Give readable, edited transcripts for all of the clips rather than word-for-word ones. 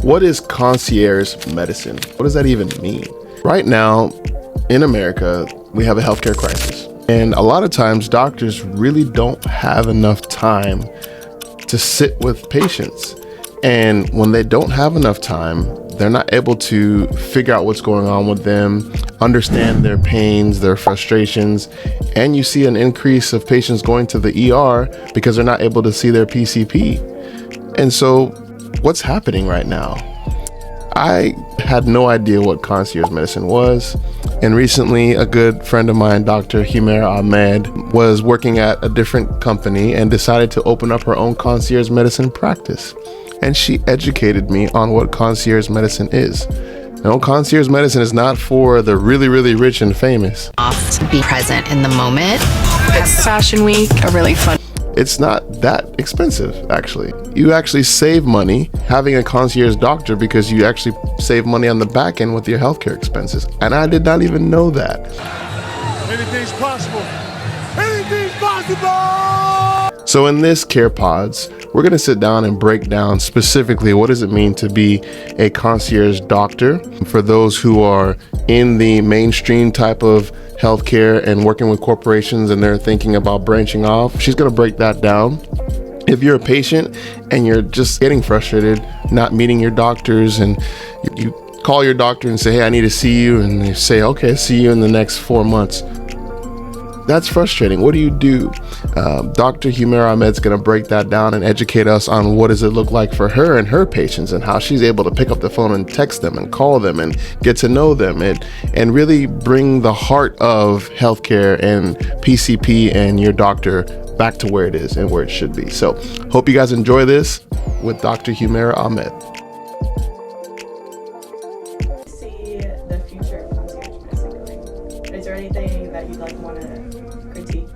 What is concierge medicine? What does that even mean? Right now, in America, we have a healthcare crisis. And a lot of times, doctors really don't have enough time to sit with patients. And when they don't have enough time, they're not able to figure out what's going on with them, understand their pains, their frustrations, and you see an increase of patients going to the ER because they're not able to see their PCP. And so what's happening right now? I had no idea what concierge medicine was. And recently, a good friend of mine, Dr. Humera Ahmed, was working at a different company and decided to open up her own concierge medicine practice. And she educated me on what concierge medicine is. Concierge medicine is not for the really, really rich and famous. To be present in the moment. It's Fashion Week, a really fun. It's not that expensive, actually. You actually save money having a concierge doctor because you actually save money on the back end with your healthcare expenses. And I did not even know that. Anything's possible. Anything's possible! So in this Care Pods, we're gonna sit down and break down specifically what does it mean to be a concierge doctor for those who are in the mainstream type of healthcare and working with corporations and they're thinking about branching off. She's gonna break that down. If you're a patient and you're just getting frustrated, not meeting your doctors, and you call your doctor and say, hey, I need to see you, and they say, okay, see you in the next 4 months. That's frustrating. What do you do? Dr. Humera Ahmed's going to break that down and educate us on what does it look like for her and her patients and how she's able to pick up the phone and text them and call them and get to know them and really bring the heart of healthcare and PCP and your doctor back to where it is and where it should be. So hope you guys enjoy this with Dr. Humera Ahmed. See the future of concierge medicine going? Is there anything that you'd want to critique,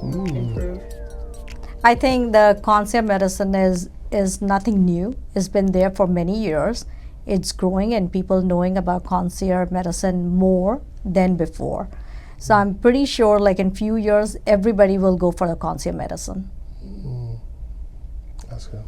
improve? I think the concierge medicine is nothing new. It's been there for many years. It's growing and people knowing about concierge medicine more than before. So I'm pretty sure like in few years, everybody will go for the concierge medicine. That's good.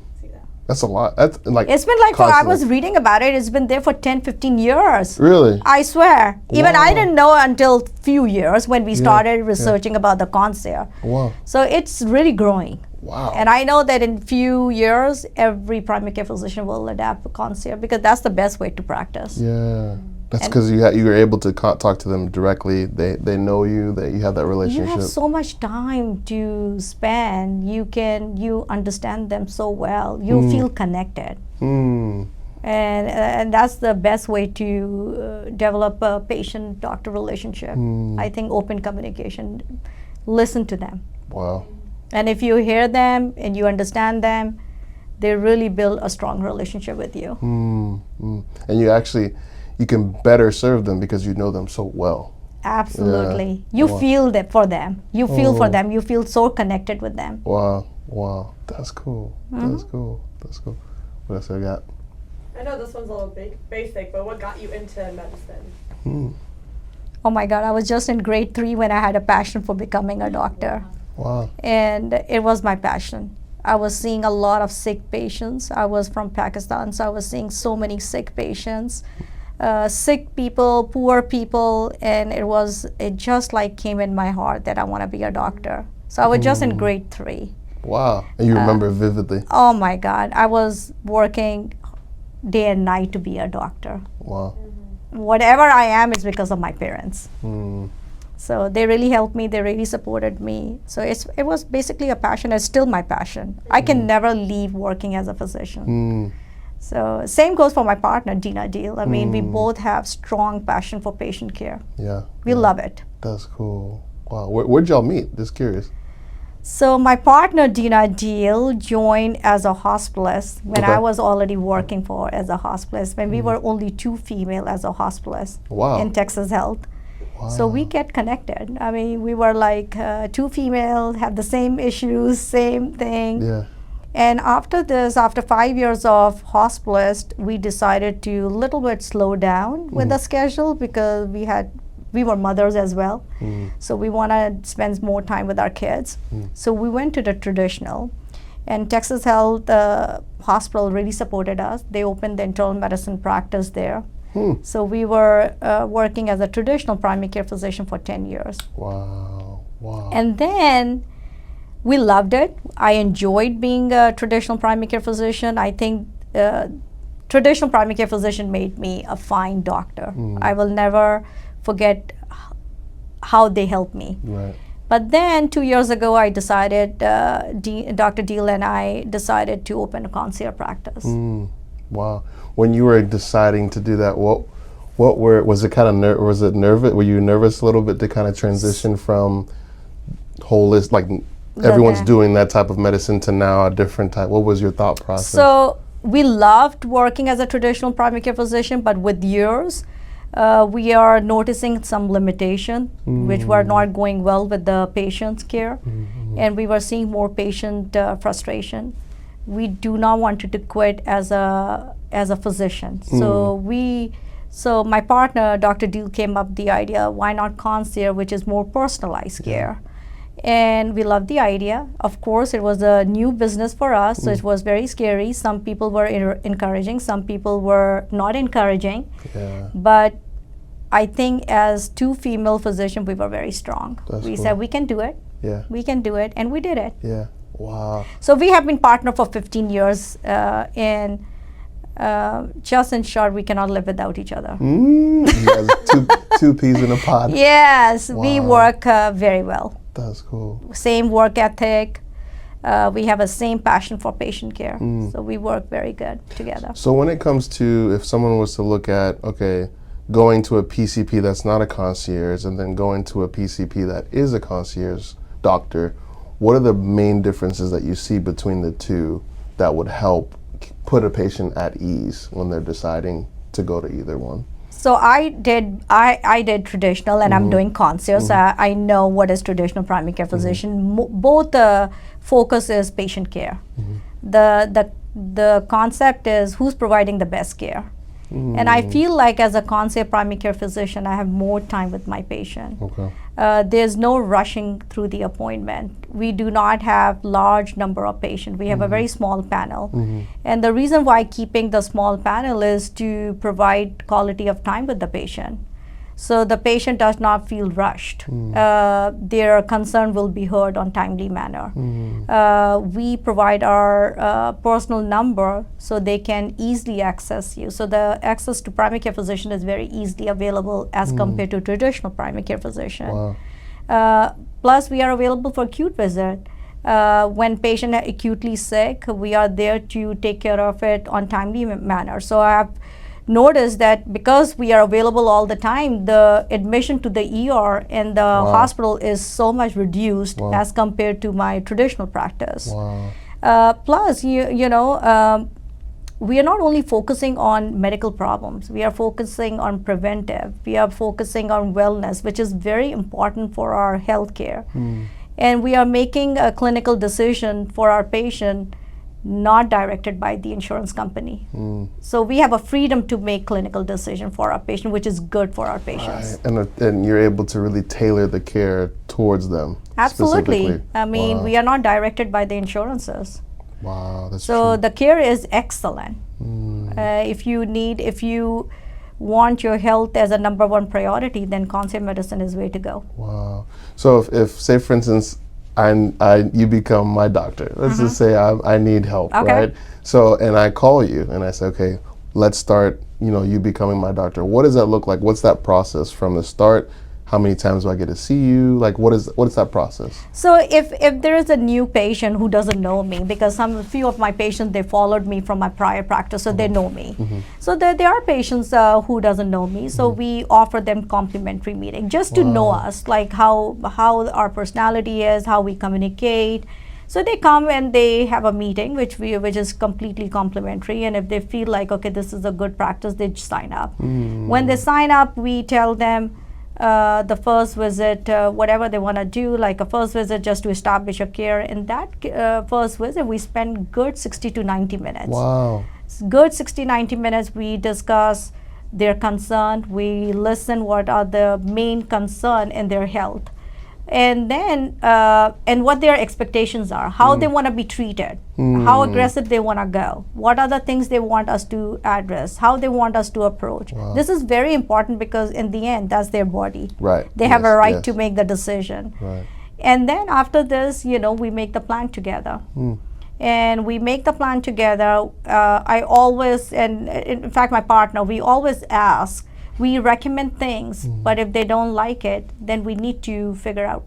That's a lot. That's like it's been like, I was reading about it, it's been there for 10, 15 years. Really? I swear. Even Wow. I didn't know until few years when we started researching about the concierge. Wow. So it's really growing. Wow. And I know that in few years, every primary care physician will adapt to concierge because that's the best way to practice. Yeah. That's because you were able to talk to them directly. They know you, that you have that relationship. You have so much time to spend. You understand them so well. You feel connected. And that's the best way to develop a patient-doctor relationship. I think open communication, listen to them. Wow. And if you hear them and you understand them, they really build a strong relationship with you. And you can better serve them because you know them so well. Absolutely. Yeah. You feel that for them. You feel for them. You feel so connected with them. Wow. That's cool. That's cool. What else I got? I know this one's a little basic, but what got you into medicine? Oh my God, I was just in grade 3 when I had a passion for becoming a doctor. Wow. And it was my passion. I was seeing a lot of sick patients. I was from Pakistan, so I was seeing so many sick patients. Sick people, poor people, and it just like came in my heart that I want to be a doctor. So I was just in grade 3. Wow. And you remember it vividly. Oh my God, I was working day and night to be a doctor. Wow. Whatever I am is because of my parents. So they really helped me, they really supported me. So it was basically a passion, it's still my passion. I can never leave working as a physician. So same goes for my partner, Dina Deal. I mean, we both have strong passion for patient care. Yeah. We love it. That's cool. Wow. Where'd y'all meet? Just curious. So my partner, Dina Deal, joined as a hospitalist when I was already working as a hospitalist, when we were only 2 female as a hospitalist in Texas Health. So we get connected. I mean, we were like 2 female, have the same issues, same thing. Yeah. And after this, after 5 years of hospitalist, we decided to a little bit slow down with the schedule because we were mothers as well. So we want to spend more time with our kids. So we went to the traditional. And Texas Health Hospital really supported us. They opened the internal medicine practice there. So we were working as a traditional primary care physician for 10 years. Wow. And then we loved it. I enjoyed being a traditional primary care physician. I think traditional primary care physician made me a fine doctor. I will never forget how they helped me. Right. But then 2 years ago, I decided, Dr. Deal and I decided to open a concierge practice. Wow. When you were deciding to do that, was it kind of was it nervous? Were you nervous a little bit to kind of transition from holistic, like everyone's doing that type of medicine, to now a different type? What was your thought process? So we loved working as a traditional primary care physician, but with years, we are noticing some limitation, which were not going well with the patient's care, and we were seeing more patient frustration. We do not want to quit as a physician. So my partner, Dr. Deal, came up with the idea, why not concierge, which is more personalized care? And we loved the idea. Of course, it was a new business for us, so it was very scary. Some people were encouraging, some people were not encouraging. But I think as two female physicians, we were very strong. We said, we can do it. We can do it, and we did it. Wow. So we have been partnered for 15 years, and just in short, we cannot live without each other. You guys two peas in a pod. Yes, we work very well. That's cool. Same work ethic. We have a same passion for patient care. So we work very good together. So when it comes to, if someone was to look at, okay, going to a PCP that's not a concierge and then going to a PCP that is a concierge doctor, what are the main differences that you see between the two that would help put a patient at ease when they're deciding to go to either one? So I did traditional, and I'm doing concierge. So I know what is traditional primary care physician. Both focus is patient care. The concept is who's providing the best care. And I feel like as a concierge primary care physician, I have more time with my patient. There's no rushing through the appointment. We do not have large number of patients. We have a very small panel. And the reason why keeping the small panel is to provide quality of time with the patient. So the patient does not feel rushed. Their concern will be heard on timely manner. We provide our personal number so they can easily access you. So the access to primary care physician is very easily available as compared to traditional primary care physician. Plus, we are available for acute visit. When patient are acutely sick, we are there to take care of it on timely manner. So I have notice that because we are available all the time, the admission to the ER and the hospital is so much reduced as compared to my traditional practice. Plus, you know, we are not only focusing on medical problems, we are focusing on preventive, we are focusing on wellness, which is very important for our healthcare. And we are making a clinical decision for our patient not directed by the insurance company. So we have a freedom to make clinical decision for our patient, which is good for our patients. And you're able to really tailor the care towards them. Absolutely. I mean, we are not directed by the insurances. That's so true. the care is excellent. If you want your health as a #1 priority, then concierge medicine is way to go. So if say for instance, you become my doctor. Let's just say I need help, right? So, and I call you and I say, okay, let's start, you becoming my doctor. What does that look like? What's that process from the start? How many times do I get to see you? Like, what is that process? So if there is a new patient who doesn't know me, because few of my patients, they followed me from my prior practice, so they know me. So there are patients who doesn't know me, so we offer them complimentary meeting just to know us, like how our personality is, how we communicate. So they come and they have a meeting, which is completely complimentary. And if they feel like, okay, this is a good practice, they sign up. When they sign up, we tell them the first visit, whatever they want to do, like a first visit just to establish a care. In that first visit, we spend good 60 to 90 minutes. Good 60, 90 minutes, we discuss their concern. We listen what are the main concern in their health. and then and what their expectations are, how they want to be treated, how aggressive they want to go, what are the things they want us to address, how they want us to approach. This is very important because in the end, that's their body. Right. They have a right to make the decision. Right. And then after this, we make the plan together. And we make the plan together. I always, and in fact, my partner, we always ask, we recommend things, but if they don't like it, then we need to figure out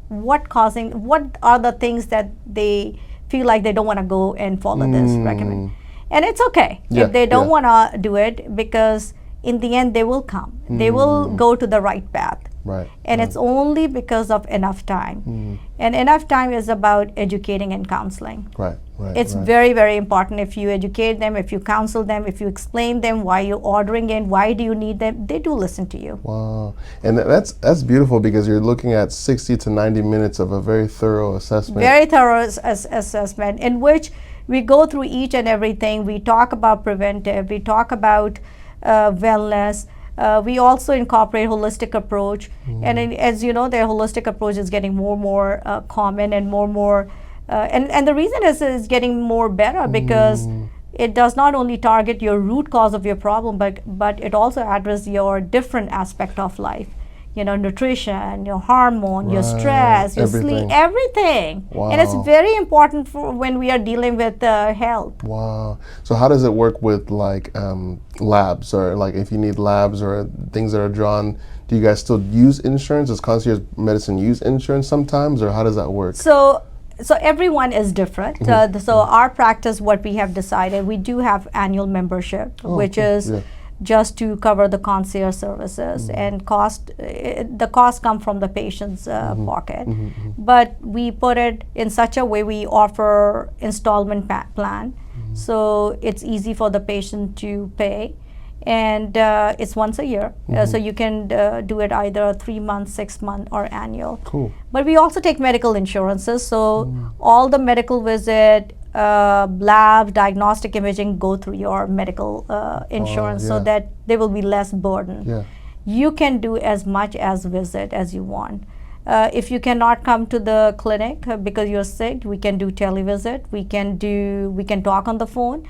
what are the things that they feel like they don't want to go and follow this recommend. And it's okay if they don't want to do it, because in the end they will come. They will go to the right path. Right. And it's only because of enough time. And enough time is about educating and counseling. Right. It's very, very important. If you educate them, if you counsel them, if you explain them why you're ordering in, why do you need them, they do listen to you. Wow. And that's beautiful, because you're looking at 60 to 90 minutes of a very thorough assessment. Very thorough assessment in which we go through each and everything. We talk about preventive, we talk about wellness. We also incorporate holistic approach, and as you know, the holistic approach is getting more and more common and more, and the reason is getting more better because it does not only target your root cause of your problem, but it also addresses your different aspect of life. Nutrition, your hormone, your stress, your sleep, everything. Wow. And it's very important for when we are dealing with health. Wow. So how does it work with like labs, or like if you need labs or things that are drawn, do you guys still use insurance? Does concierge medicine use insurance sometimes, or how does that work? So everyone is different. So our practice, what we have decided, we do have annual membership, which is just to cover the concierge services, and the cost come from the patient's pocket. But we put it in such a way, we offer installment plan, so it's easy for the patient to pay, and it's once a year, so you can do it either 3 months, 6 months, or annual. Cool. But we also take medical insurances, so all the medical visit, lab, diagnostic imaging go through your medical insurance, so that there will be less burden. You can do as much as visit as you want. If you cannot come to the clinic because you're sick, we can do televisit. We can talk on the phone,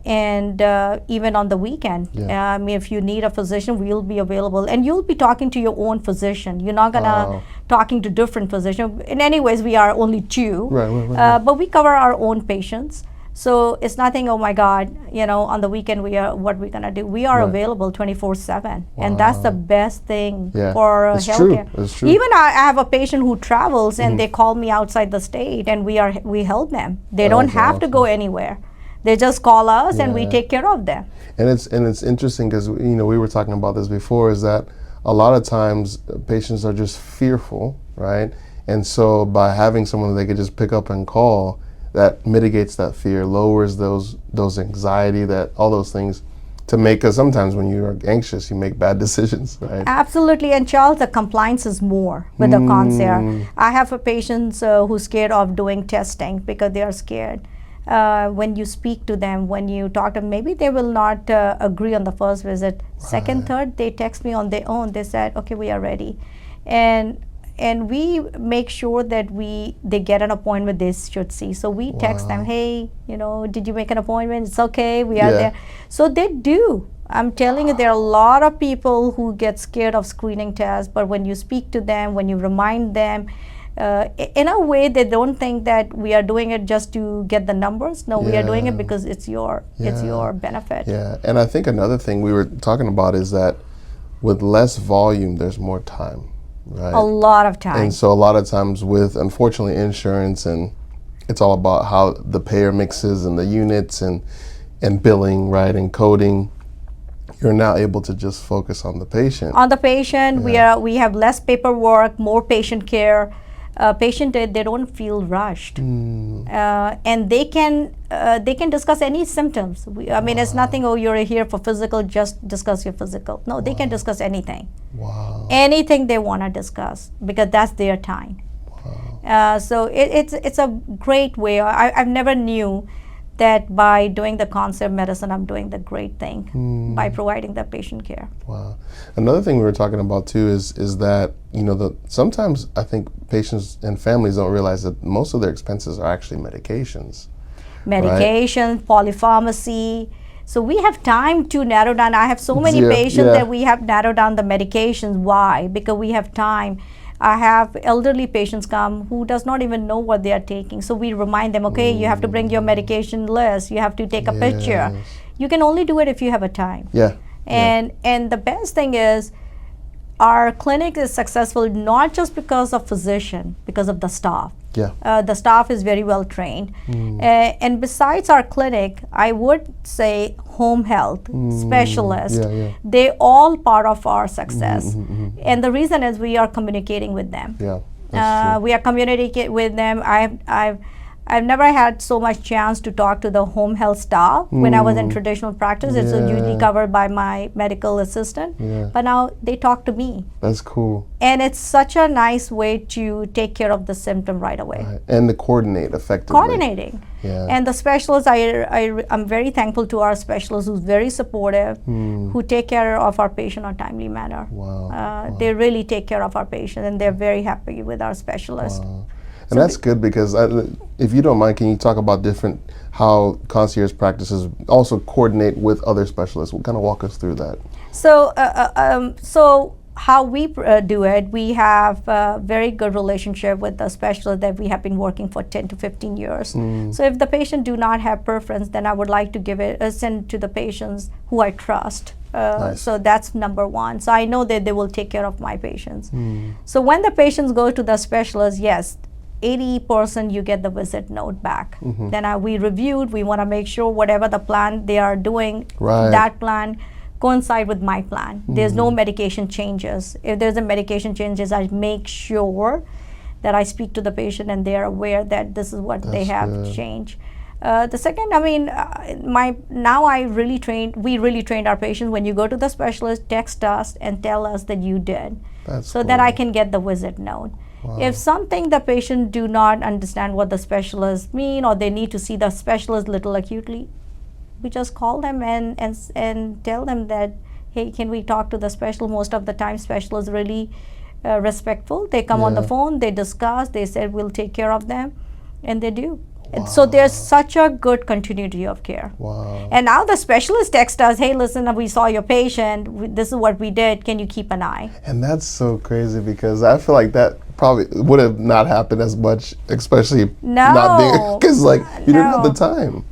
and even on the weekend. I mean, if you need a physician, we'll be available, and you'll be talking to your own physician. You're not gonna talking to different physicians. In any ways, we are only two, but we cover our own patients. So it's nothing, oh my God, on the weekend what we're gonna do. We are available 24/7, and that's the best thing for healthcare. It's true. Even I have a patient who travels and they call me outside the state, and we help them. They don't have to go anywhere. They just call us and we take care of them. And it's interesting because we were talking about this before, is that a lot of times patients are just fearful, right? And so by having someone that they could just pick up and call, that mitigates that fear, lowers those anxiety, that all those things to make, because sometimes when you're anxious, you make bad decisions, right? Absolutely. And Charles, the compliance is more with the concierge. I have a patient who's scared of doing testing because they are scared. When you speak to them, when you talk to them, maybe they will not agree on the first visit. Second, third, they text me on their own. They said, okay, we are ready. And we make sure that they get an appointment they should see. So we text them, hey, did you make an appointment? It's okay, we are there. So they do. I'm telling you, there are a lot of people who get scared of screening tests, but when you speak to them, when you remind them, in a way, they don't think that we are doing it just to get the numbers. No, we are doing it because it's your benefit. Yeah, and I think another thing we were talking about is that with less volume, there's more time. Right. A lot of time. And so a lot of times with, unfortunately, insurance, and it's all about how the payer mixes and the units and billing, right, and coding, you're now able to just focus on the patient. On the patient, we have less paperwork, more patient care. Patient, they don't feel rushed, and they can discuss any symptoms. I mean, it's nothing. Oh, you're here for physical, just discuss your physical. No, they can discuss anything. Anything they want to discuss, because that's their time. So it's a great way. I've never knew that by doing the concierge medicine, I'm doing the great thing by providing the patient care. Wow. Another thing we were talking about too is that, you know, sometimes I think patients and families don't realize that most of their expenses are actually medications. Medication, right? Polypharmacy. So we have time to narrow down. I have so many patients that we have narrowed down the medications. Why? Because we have time. I have elderly patients come who does not even know what they are taking. So we remind them, okay, you have to bring your medication list. You have to take a picture. You can only do it if you have a time. And the best thing is our clinic is successful not just because of physician, because of the staff. The staff is very well trained. And besides our clinic, I would say home health specialists, they all part of our success. And the reason is we are communicating with them. We are communicating with them. I've never had so much chance to talk to the home health staff. When I was in traditional practice, it's usually covered by my medical assistant. But now they talk to me. That's cool. And it's such a nice way to take care of the symptom right away. And to coordinate effectively. Coordinating. And the specialists, I'm very thankful to our specialists who's very supportive, who take care of our patient in a timely manner. They really take care of our patient, and they're very happy with our specialists. And so that's good, because if you don't mind, can you talk about how concierge practices also coordinate with other specialists? We'll kind of walk us through that. So, so how we do it, we have a very good relationship with the specialist that we have been working for 10 to 15 years. So if the patient do not have preference, then I would like to give it send to the patients who I trust. So that's number one. So I know that they will take care of my patients. So when the patients go to the specialist, yes, 80% you get the visit note back. Then we reviewed, we want to make sure whatever the plan they are doing, that plan coincide with my plan. There's no medication changes. If there's a medication changes, I make sure that I speak to the patient and they are aware that this is what they have to change. The second, I mean, we really trained our patients. When you go to the specialist, text us and tell us that you did. So that I can get the visit note. If something the patient do not understand what the specialist mean, or they need to see the specialist little acutely, we just call them and tell them that, hey, can we talk to the specialist? Most of the time specialists really respectful. They come on the phone, they discuss, they said we'll take care of them, and they do. And so there's such a good continuity of care. And now the specialist text us, hey, listen, we saw your patient, this is what we did, can you keep an eye? And that's so crazy, because I feel like that probably would have not happened as much, especially not being, because like you didn't have the time.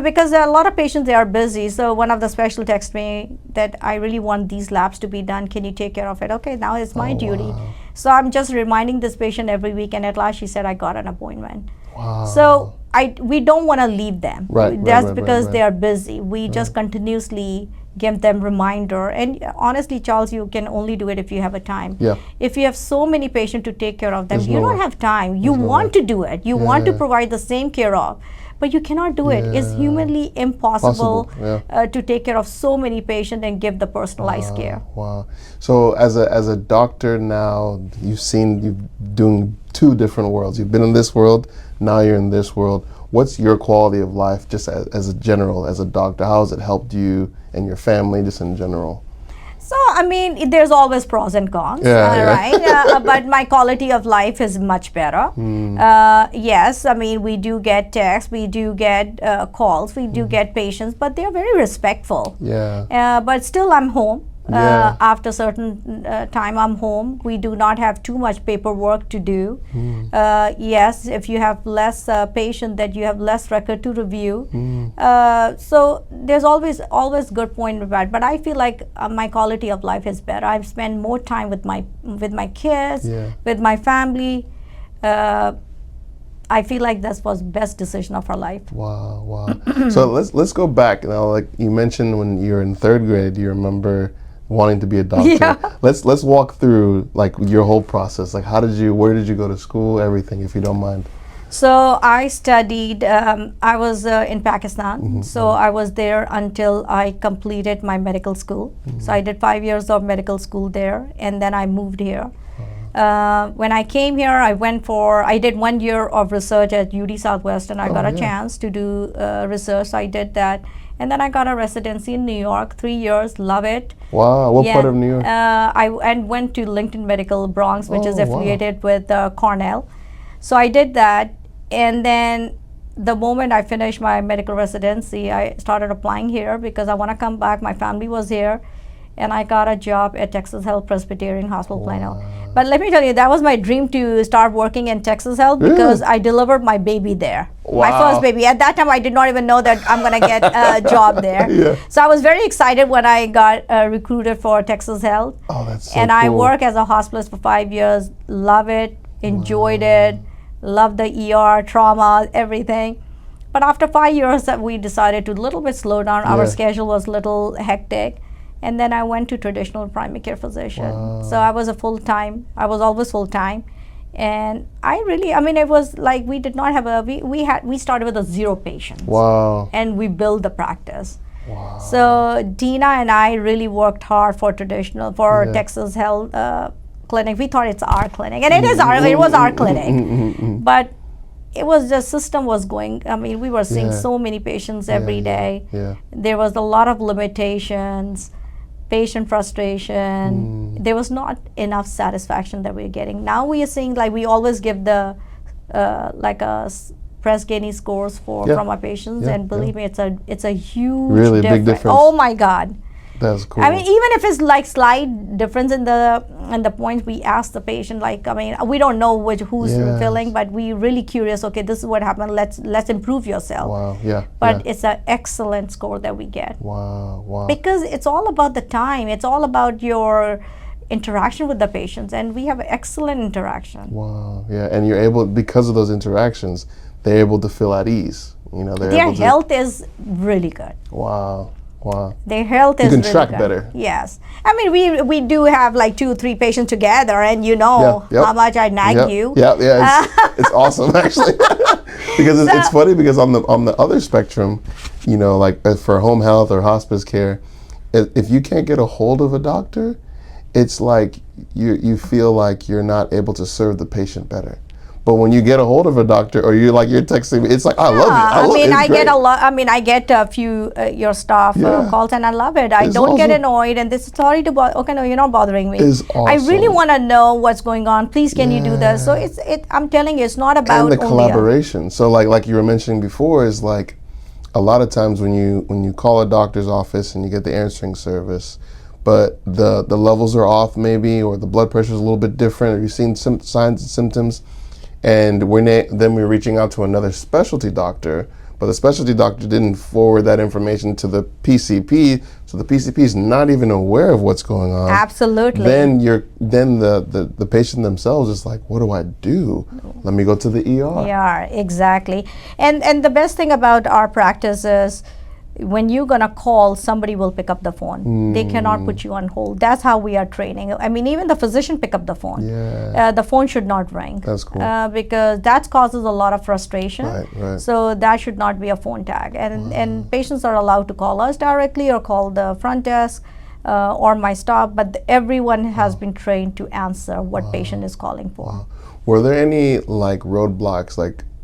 Because a lot of patients, they are busy. So one of the specialists texted me that I really want these labs to be done, can you take care of it? Okay, now it's my duty. So I'm just reminding this patient every week, and at last she said I got an appointment. So we don't want to leave them. That's because they are busy. We just continuously give them reminder. And honestly, Charles, you can only do it if you have a time. If you have so many patients to take care of them, you don't have time. You want to do it. You want to provide the same care of, but you cannot do it. It's humanly impossible to take care of so many patients and give the personalized care. So as a doctor now, you're doing two different worlds. You've been in this world, now you're in this world. What's your quality of life, just as a general, as a doctor? How has it helped you and your family, just in general? So, I mean, there's always pros and cons, right? But my quality of life is much better. Yes, I mean, we do get texts, we do get calls, we do get patients, but they're very respectful. But still, I'm home. After certain time, I'm home. We do not have too much paperwork to do. Yes, if you have less patient, that you have less record to review. So there's always good point about it. But I feel like my quality of life is better. I've spent more time with my kids, with my family. I feel like this was best decision of our life. So let's go back now. Like you mentioned, when you were in third grade, you remember wanting to be a doctor. Let's walk through like your whole process. Like where did you go to school, everything, if you don't mind. So I studied, I was in Pakistan. So I was there until I completed my medical school. So I did 5 years of medical school there, and then I moved here. When I came here, I did 1 year of research at UT Southwestern. I got a chance to do research, so I did that. And then I got a residency in New York, 3 years, love it. Wow, what part of New York? I went to Lincoln Medical Bronx, which is affiliated with Cornell. So I did that, and then the moment I finished my medical residency, I started applying here because I want to come back. My family was here, and I got a job at Texas Health Presbyterian Hospital, Plano. But let me tell you, that was my dream to start working in Texas Health because I delivered my baby there. My first baby. At that time, I did not even know that I'm going to get a job there. So I was very excited when I got recruited for Texas Health. Oh, that's so And cool. I worked as a hospitalist for 5 years, love it, enjoyed it, loved the ER, trauma, everything. But after 5 years, we decided to a little bit slow down. Our schedule was a little hectic. And then I went to traditional primary care physician. So I was I was always full-time. And it was like we did not have we started with 0 patients. Wow. And we built the practice. Wow. So Dina and I really worked hard for Texas Health Clinic. We thought it's our clinic, and it was our clinic. But it was the system was going, we were seeing so many patients every day. There was a lot of limitations, patient frustration. There was not enough satisfaction that we were getting. Now we are seeing, like, we always give the Press Ganey scores from our patients, and believe me, it's a huge really big difference. Oh my God. That's cool. Even if it's like slight difference in the points, we ask the patient, we don't know who's filling, but we really curious. Okay, this is what happened. Let's improve yourself. Wow. Yeah. But it's an excellent score that we get. Wow. Wow. Because it's all about the time. It's all about your interaction with the patients, and we have excellent interaction. Wow. Yeah, and you're able, because of those interactions, they're able to feel at ease. Their health is really good. Wow. Wow. Their health is really good. You can track better. Yes. We do have like 2 or 3 patients together, and how much I nag you. Yeah. It's awesome actually. Because it's funny because on the other spectrum, like for home health or hospice care, if you can't get a hold of a doctor, it's like you feel like you're not able to serve the patient better. But when you get a hold of a doctor, or you're texting me, it's like, I love it. I get a lot. I get a few your staff calls, and I love it. I don't get annoyed, and this is sorry to bother. Okay, no, you're not bothering me. It's awesome. I really want to know what's going on. Please, can you do this? So I'm telling you, it's not about and the collaboration. So like you were mentioning before, is like a lot of times when you call a doctor's office and you get the answering service, but the levels are off maybe, or the blood pressure is a little bit different, or you've seen some signs and symptoms. And then we're reaching out to another specialty doctor, but the specialty doctor didn't forward that information to the PCP, so the PCP is not even aware of what's going on. Absolutely. Then the patient themselves is like, what do I do? Let me go to the ER. Yeah, exactly. And the best thing about our practice is, when you're gonna call, somebody will pick up the phone. They cannot put you on hold. That's how we are training. Even the physician pick up the phone. The phone should not ring. That's cool. Because that causes a lot of frustration. Right. So that should not be a phone tag. And patients are allowed to call us directly or call the front desk or my staff, but everyone has been trained to answer what patient is calling for. Wow. Were there any roadblocks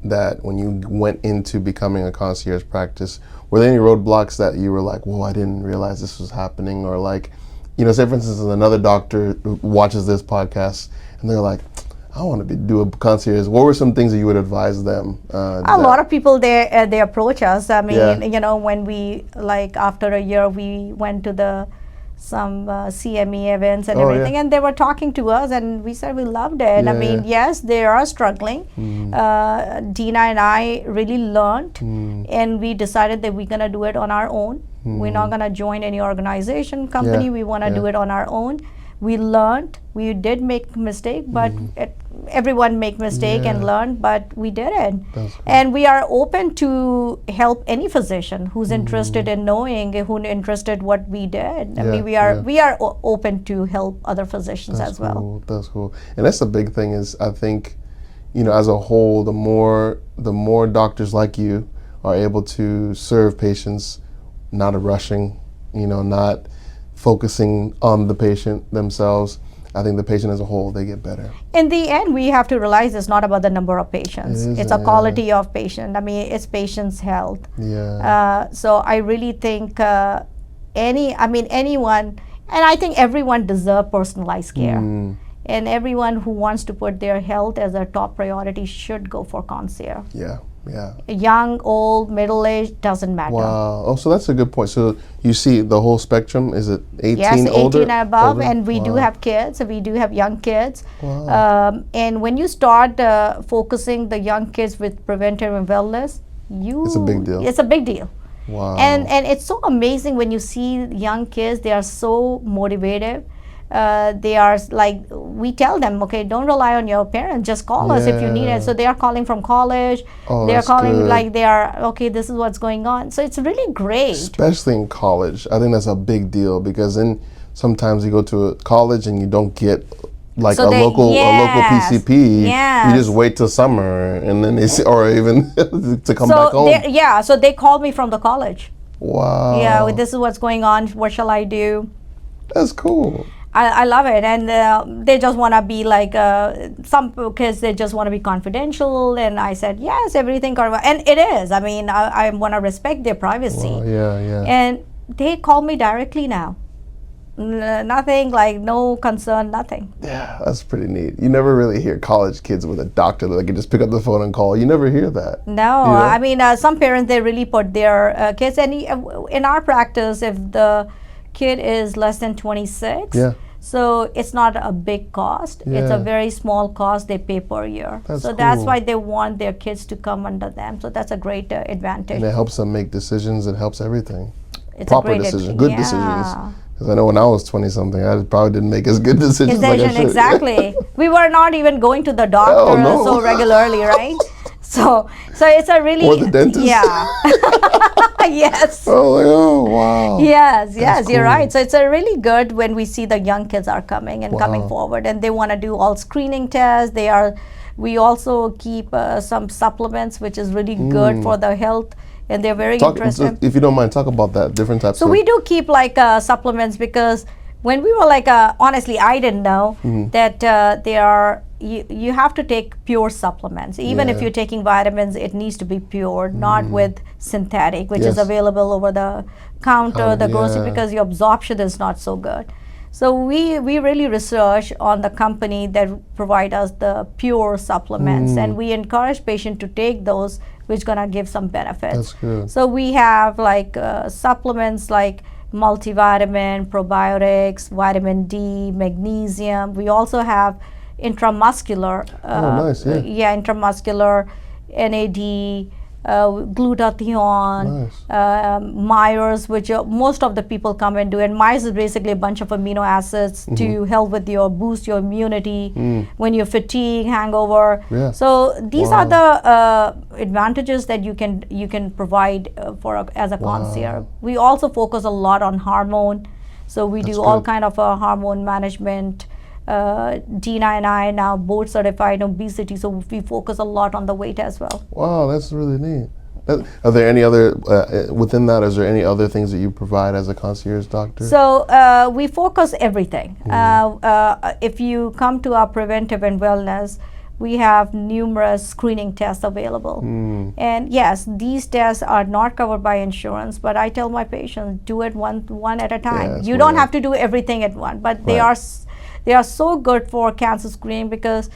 that when you went into becoming a concierge practice? Were there any roadblocks that you were like, whoa, I didn't realize this was happening? Or say for instance, another doctor who watches this podcast and they're like, I want to do a concierge. What were some things that you would advise them? A lot of people, they approach us. When we, after a year, we went to some CME events and everything, and they were talking to us, and we said we loved it. Yes, they are struggling. Dina and I really learned, and we decided that we're gonna do it on our own. We're not gonna join any organization, company. We wanna do it on our own. We learned. We did make mistake, but everyone make mistake and learn, but we did it. That's cool. And we are open to help any physician who's interested in knowing, who's interested what we did. We are open to help other physicians as well. That's cool. And that's the big thing is, I think, as a whole, the more doctors like you are able to serve patients, not rushing, not focusing on the patient themselves, I think the patient as a whole, they get better. In the end, we have to realize it's not about the number of patients. It's a quality of patient. I mean, it's patient's health. Yeah. So I really think anyone, and I think everyone deserves personalized care. And everyone who wants to put their health as a top priority should go for concierge. Yeah. Yeah. Young, old, middle-aged, doesn't matter. Wow. Oh, so that's a good point. So you see the whole spectrum. Is it 18 yes, older? 18 and above, older? and we do have kids. We do have young kids. Wow. And when you start focusing the young kids with preventive and wellness, it's a big deal. It's a big deal. Wow. And it's so amazing when you see young kids. They are so motivated. They are like, we tell them, okay, don't rely on your parents, just call us if you need it. So they are calling from college. They are calling good. like they are, okay, this is what's going on. So it's really great. Especially in college. I think that's a big deal, because then sometimes you go to a college and you don't get like So a local PCP. Yes. You just wait till summer and then they see, or even to come back home. So they called me from the college. Wow. Yeah, this is what's going on. What shall I do? That's cool. I love it, and they just want to be like some kids. They just want to be confidential, and I said yes, everything, and it is. I mean, I want to respect their privacy. Wow, yeah. And they call me directly now. Nothing like no concern, nothing. Yeah, that's pretty neat. You never really hear college kids with a doctor that can just pick up the phone and call. You never hear that. No, you know? I mean, some parents, they really put their kids, and in our practice, if the kid is less than 26, so it's not a big cost. It's a very small cost they pay per year. That's why they want their kids to come under them. So that's a great advantage. And it helps them make decisions. It helps everything. It's proper a great decisions, good decisions. Because I know when I was 20-something, I probably didn't make as good decisions like I should. Exactly. We were not even going to the doctor so regularly, right? So it's a really... Or the dentist. Yeah. Yes. Oh, wow. Yes, That's you're cool. right. So it's a really good when we see the young kids are coming and coming forward, and they want to do all screening tests. We also keep some supplements, which is really good for their health, and they're very interested. If you don't mind, talk about that, different types of... So we do keep like supplements, because when we were like, honestly, I didn't know that they are, you have to take pure supplements. Even if you're taking vitamins, it needs to be pure, not with synthetic, which is available over the counter, the grocery, because your absorption is not so good. So we really research on the company that provide us the pure supplements, and we encourage patients to take those, which gonna give some benefits. That's good. So we have like supplements like multivitamin, probiotics, vitamin D, magnesium. We also have intramuscular, intramuscular NAD, glutathione, Myers, which most of the people come and do. And Myers is basically a bunch of amino acids to help with boost your immunity when you're fatigued, hangover. So these are the advantages that you can provide as a concierge. We also focus a lot on hormone. So we do all kind of hormone management. Dina and I now board certified obesity, so we focus a lot on the weight as well. Wow, that's really neat. Are there any other, within that, is there any other things that you provide as a concierge doctor? So we focus everything. If you come to our preventive and wellness, we have numerous screening tests available. And yes, these tests are not covered by insurance, but I tell my patients, do it one at a time. You don't have to do everything at once, but they are so good for cancer screening, because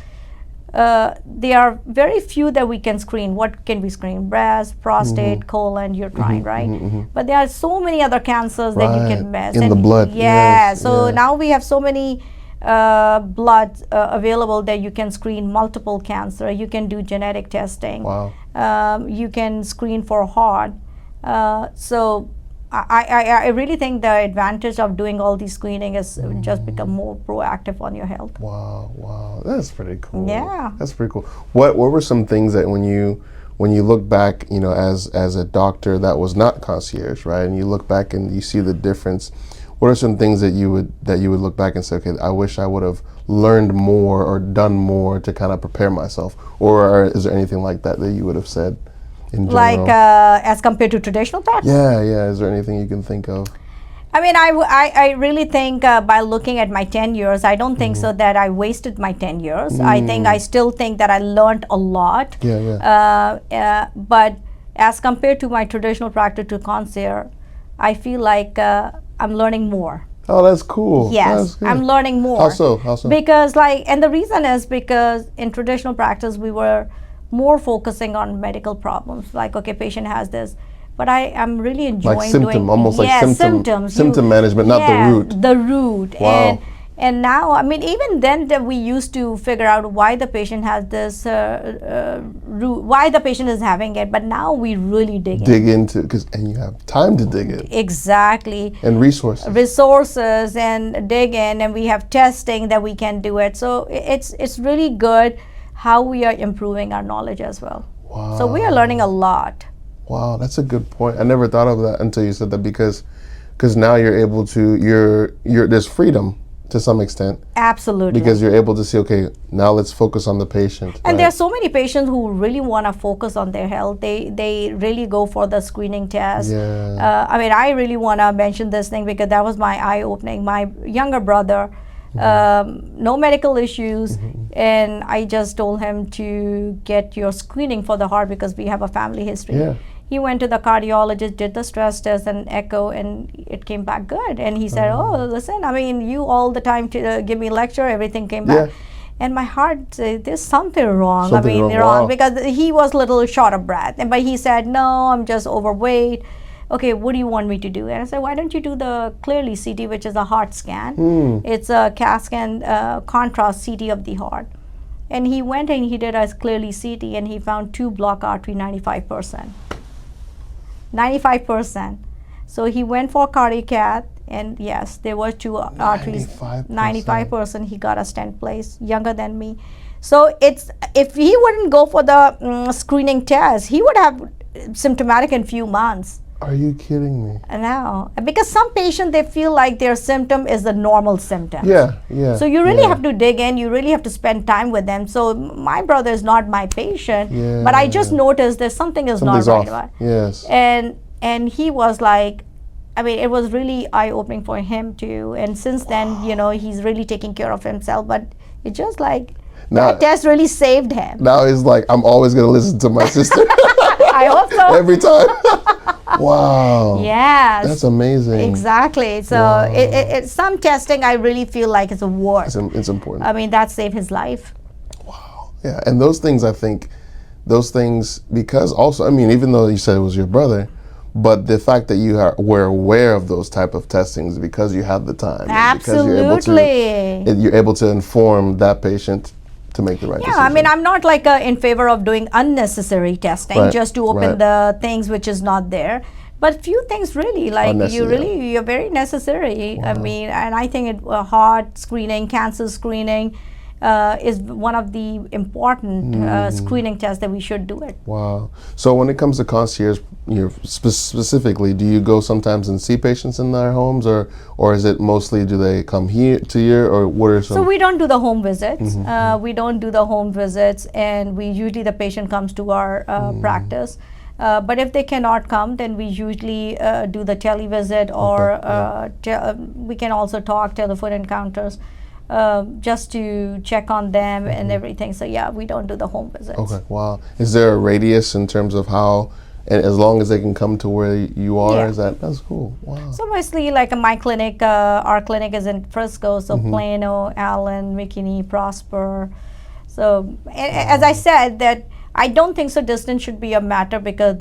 there are very few that we can screen. What can we screen? Breast, prostate, colon, uterine, right? But there are so many other cancers that you can miss. In the blood. So now we have so many blood available that you can screen multiple cancer. You can do genetic testing. Wow. You can screen for heart. So I really think the advantage of doing all these screening is just become more proactive on your health. Wow, that's pretty cool. Yeah, that's pretty cool. What were some things that when you look back, as a doctor that was not concierge, right, and you look back and you see the difference, what are some things that you would look back and say, okay, I wish I would have learned more or done more to kind of prepare myself, or is there anything like that you would have said? Like as compared to traditional practice? Yeah. Is there anything you can think of? I mean, I really think by looking at my 10 years, I don't think so that I wasted my 10 years. I still think that I learned a lot. But as compared to my traditional practice to concierge, I feel like I'm learning more. Oh, that's cool. Yes, I'm learning more. How so? How so? Because and the reason is because in traditional practice, we were more focusing on medical problems. Like, okay, patient has this. But I am really enjoying like symptom, doing almost like symptoms. Symptom management, not the root. The root. Wow. And now, I mean, even then that we used to figure out why the patient has this root, why the patient is having it. But now we really dig into and you have time to dig in. Exactly. And resources. Resources and dig in, and we have testing that we can do it. So it's really good how we are improving our knowledge as well. Wow. So we are learning a lot. Wow, that's a good point. I never thought of that until you said that, because now you're able to there's freedom to some extent. Absolutely. Because you're able to see, okay, now let's focus on the patient. And there are so many patients who really want to focus on their health. They really go for the screening test. Yeah. I mean, I really want to mention this thing because that was my eye-opening. My younger brother, no medical issues, and I just told him to get your screening for the heart because we have a family history. Yeah. He went to the cardiologist, did the stress test and echo, and it came back good. And he said, "Oh, listen, I mean, you all the time to give me lecture, everything came back." Yeah. And my heart said, "There's something wrong." Something wrong. Wow. Because he was a little short of breath. But he said, "No, I'm just overweight." Okay, what do you want me to do? And I said, why don't you do the Clearly CT, which is a heart scan. It's a CAT scan contrast CT of the heart. And he went and he did a Clearly CT, and he found 2 block artery, 95%. 95%. So he went for cardiac cath, and yes, there were 2 arteries. 95%. He got a stent placed, younger than me. So if he wouldn't go for the screening test, he would have symptomatic in few months. Are you kidding me? No, because some patients, they feel like their symptom is the normal symptom. Yeah, yeah. So you really have to dig in. You really have to spend time with them. So my brother is not my patient, but I just noticed that something's not right about it. Yes. And he was like, I mean, it was really eye-opening for him too. And since then, you know, he's really taking care of himself. But it's just like that test really saved him. Now he's like, I'm always going to listen to my sister. I hope so. Every time. Wow. Yes. That's amazing. Exactly. So it's some testing I really feel like is a worth. It's important. I mean, that saved his life. Wow. Yeah. And those things, I think, because also, I mean, even though you said it was your brother, but the fact that you were aware of those type of testings because you had the time. Absolutely. Because you're able to inform that patient to make the right decision. Yeah, I mean, I'm not like in favor of doing unnecessary testing just to open the things which is not there. But few things really, like you're very necessary. Wow. I mean, and I think heart screening, cancer screening is one of the important screening tests that we should do it. Wow. So when it comes to concierge, specifically, do you go sometimes and see patients in their homes, or is it mostly do they come here to you, or what are some? So we don't do the home visits. We don't do the home visits, and we usually the patient comes to our practice. But if they cannot come, then we usually do the televisit, or we can also talk telephone encounters. Just to check on them and everything. So yeah, we don't do the home visits. Okay, wow. Is there a radius in terms of how, and as long as they can come to where you are, that's cool. Wow. So mostly like my clinic, our clinic is in Frisco, so Plano, Allen, McKinney, Prosper. So as I said, that I don't think so distance should be a matter, because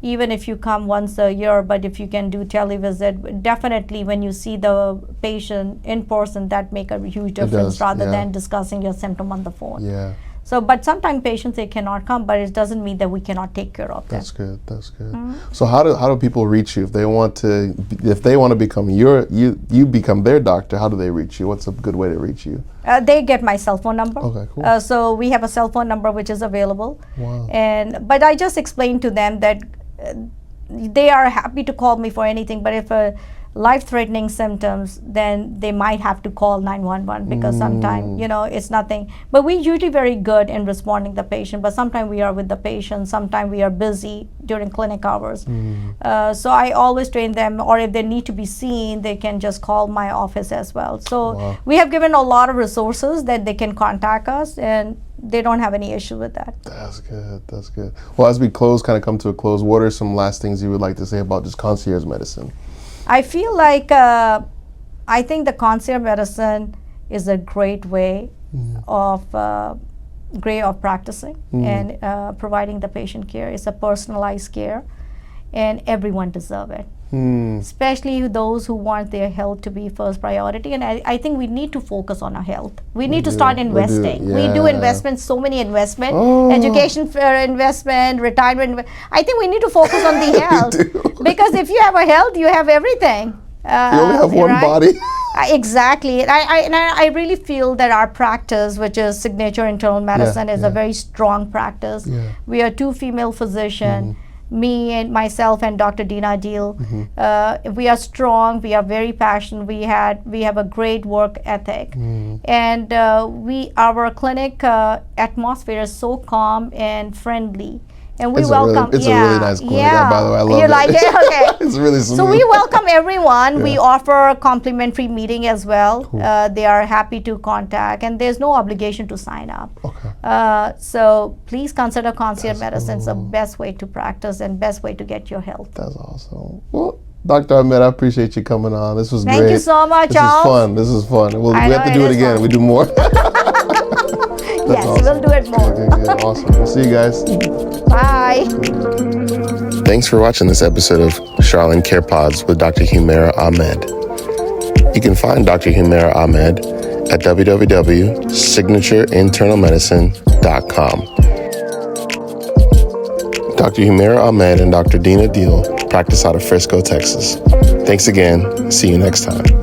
even if you come once a year, but if you can do televisit, definitely when you see the patient in person, that make a huge difference rather than discussing your symptom on the phone. Yeah. So, but sometimes patients, they cannot come, but it doesn't mean that we cannot take care of them. That's good. That's good. So how do people reach you if they want to become you become their doctor? How do they reach you? What's a good way to reach you? They get my cell phone number. Okay, cool. So we have a cell phone number which is available. Wow. But I just explained to them that they are happy to call me for anything. But if life-threatening symptoms, then they might have to call 911 because sometimes, it's nothing. But we're usually very good in responding to the patient, but sometimes we are with the patient, sometimes we are busy during clinic hours. So I always train them, or if they need to be seen, they can just call my office as well. So we have given a lot of resources that they can contact us, and they don't have any issue with that. That's good. That's good. Well, as we come to a close, what are some last things you would like to say about just concierge medicine? I feel like I think the concierge medicine is a great way of practicing and providing the patient care. It's a personalized care, and everyone deserves it. Especially those who want their health to be first priority. And I think we need to focus on our health. We need to start investing. We do investments, so many investment, education for investment, retirement. I think we need to focus on the health because if you have a health, you have everything. You only have one body. Exactly. And I really feel that our practice, which is Signature Internal Medicine, is a very strong practice. We are 2 female physicians. Me and myself and Dr. Dina Deal, we are strong. We are very passionate. We have a great work ethic, and our clinic atmosphere is so calm and friendly. And we welcome. It's a really nice clinic. By the way, I love it. You like it? Okay. It's really smooth. So we welcome everyone. We offer complimentary meeting as well. They are happy to contact, and there's no obligation to sign up. So please consider concierge medicine. It's the best way to practice and best way to get your health. That's awesome. Well, Dr. Ahmed, I appreciate you coming on. This was great. Thank you so much, Charles. This is fun. We have to do it again. We do more. Yes, awesome. We'll do it more. Okay, awesome. We'll see you guys. Bye. Thanks for watching this episode of Charlene Care Pods with Dr. Humera Ahmed. You can find Dr. Humera Ahmed at www.signatureinternalmedicine.com. Dr. Humera Ahmed and Dr. Dina Deal practice out of Frisco, Texas. Thanks again. See you next time.